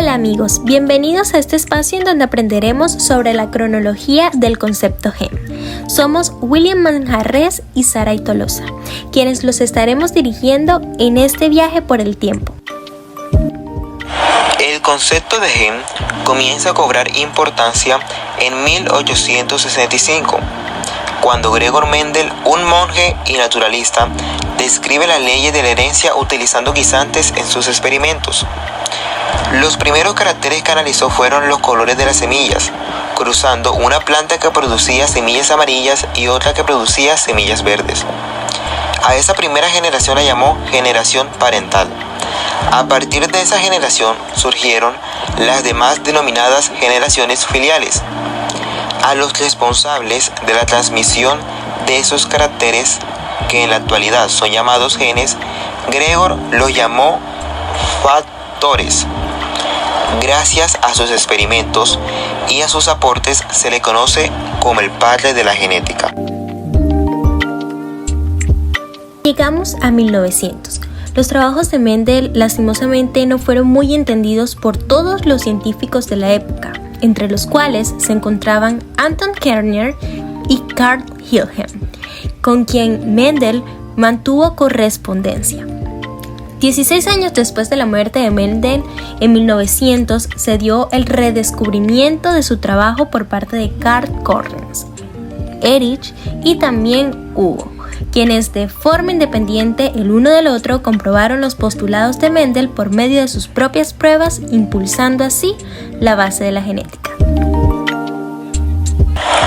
Hola amigos, bienvenidos a este espacio en donde aprenderemos sobre la cronología del concepto gen. Somos William Manjarres y Saray Tolosa, quienes los estaremos dirigiendo en este viaje por el tiempo. El concepto de gen comienza a cobrar importancia en 1865, cuando Gregor Mendel, un monje y naturalista, describe las leyes de la herencia utilizando guisantes en sus experimentos. Los primeros caracteres que analizó fueron los colores de las semillas, cruzando una planta que producía semillas amarillas y otra que producía semillas verdes. A esa primera generación la llamó generación parental. A partir de esa generación surgieron las demás denominadas generaciones filiales. A los responsables de la transmisión de esos caracteres, que en la actualidad son llamados genes, Gregor los llamó factores. Gracias a sus experimentos y a sus aportes se le conoce como el padre de la genética. Llegamos a 1900. Los trabajos de Mendel lastimosamente no fueron muy entendidos por todos los científicos de la época, entre los cuales se encontraban Anton Kerner y Carl Wilhelm, con quien Mendel mantuvo correspondencia. 16 años después de la muerte de Mendel, en 1900, se dio el redescubrimiento de su trabajo por parte de Karl Correns, Erich y también Hugo, quienes de forma independiente el uno del otro comprobaron los postulados de Mendel por medio de sus propias pruebas, impulsando así la base de la genética.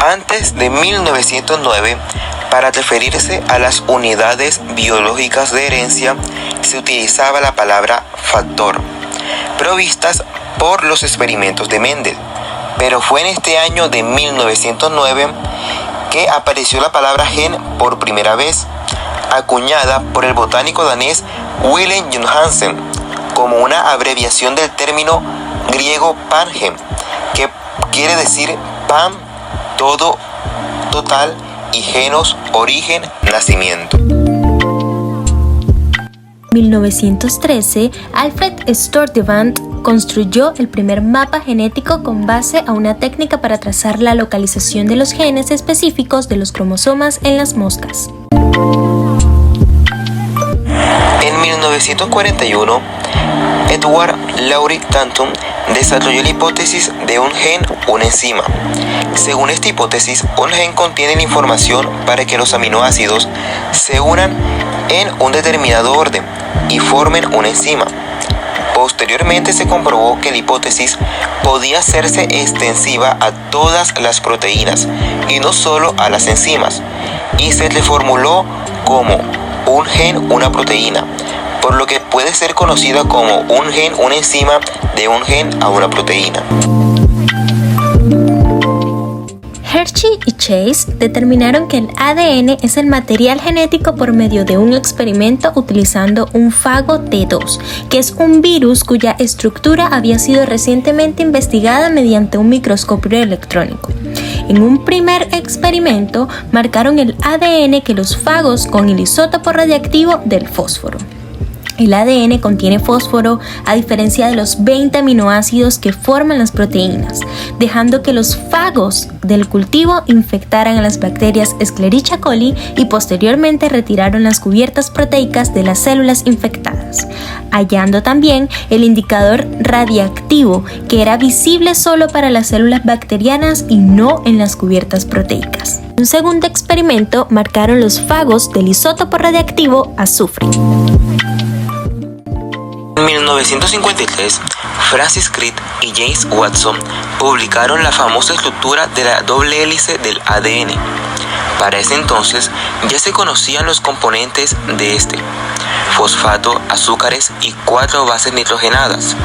Antes de 1909, para referirse a las unidades biológicas de herencia, se utilizaba la palabra factor, provistas por los experimentos de Mendel. Pero fue en este año de 1909 que apareció la palabra gen por primera vez, acuñada por el botánico danés Wilhelm Johannsen como una abreviación del término griego pangen, que quiere decir pan, todo, total, y genos, origen, nacimiento. En 1913, Alfred Sturtevant construyó el primer mapa genético con base a una técnica para trazar la localización de los genes específicos de los cromosomas en las moscas. En 1941, Edward Laurie Tanton desarrolló la hipótesis de un gen, una enzima. Según esta hipótesis, un gen contiene la información para que los aminoácidos se unan en un determinado orden y formen una enzima. Posteriormente se comprobó que la hipótesis podía hacerse extensiva a todas las proteínas y no solo a las enzimas, y se reformuló como un gen, una proteína, por lo que puede ser conocida como un gen, una enzima, de un gen a una proteína. Hershey y Chase determinaron que el ADN es el material genético por medio de un experimento utilizando un fago T2, que es un virus cuya estructura había sido recientemente investigada mediante un microscopio electrónico. En un primer experimento marcaron el ADN que los fagos con el isótopo radiactivo del fósforo. El ADN contiene fósforo a diferencia de los 20 aminoácidos que forman las proteínas, dejando que los fagos del cultivo infectaran a las bacterias Escherichia coli y posteriormente retiraron las cubiertas proteicas de las células infectadas, hallando también el indicador radiactivo que era visible solo para las células bacterianas y no en las cubiertas proteicas. En un segundo experimento marcaron los fagos del isótopo radiactivo azufre. En 1953, Francis Crick y James Watson publicaron la famosa estructura de la doble hélice del ADN. Para ese entonces ya se conocían los componentes de este: fosfato, azúcares y 4 bases nitrogenadas,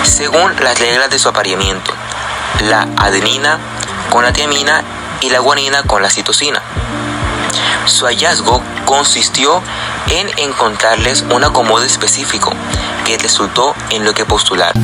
según las reglas de su apareamiento: la adenina con la tiamina y la guanina con la citosina. Su hallazgo consistió en encontrarles un acomodo específico que resultó en lo que postularon.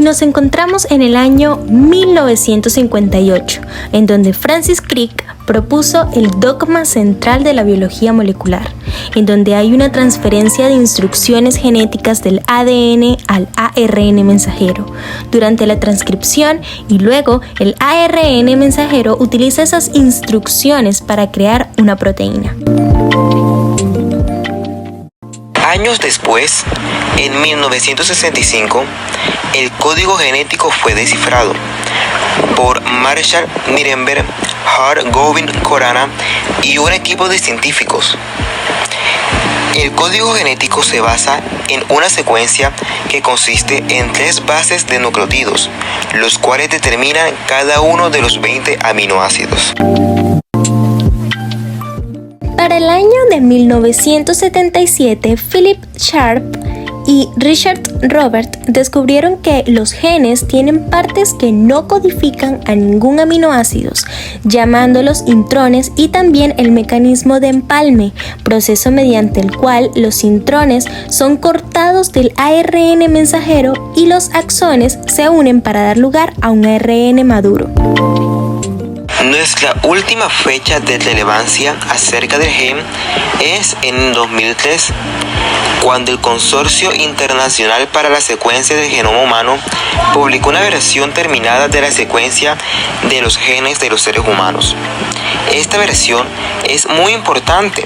nos encontramos en el año 1958, en donde Francis Crick propuso el dogma central de la biología molecular, en donde hay una transferencia de instrucciones genéticas del ADN al ARN mensajero durante la transcripción, y luego el ARN mensajero utiliza esas instrucciones para crear una proteína. Años después, en 1965, el código genético fue descifrado por Marshall Nirenberg, Har-Gobind Khorana y un equipo de científicos. El código genético se basa en una secuencia que consiste en 3 bases de nucleótidos, los cuales determinan cada uno de los 20 aminoácidos. Para el año de 1977, Philip Sharp y Richard Robert descubrieron que los genes tienen partes que no codifican a ningún aminoácido, llamándolos intrones, y también el mecanismo de empalme, proceso mediante el cual los intrones son cortados del ARN mensajero y los axones se unen para dar lugar a un ARN maduro. Nuestra última fecha de relevancia acerca del gen es en 2003, cuando el Consorcio Internacional para la Secuencia del Genoma Humano publicó una versión terminada de la secuencia de los genes de los seres humanos. Esta versión es muy importante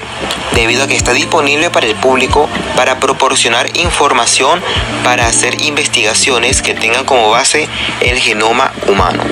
debido a que está disponible para el público para proporcionar información para hacer investigaciones que tengan como base el genoma humano.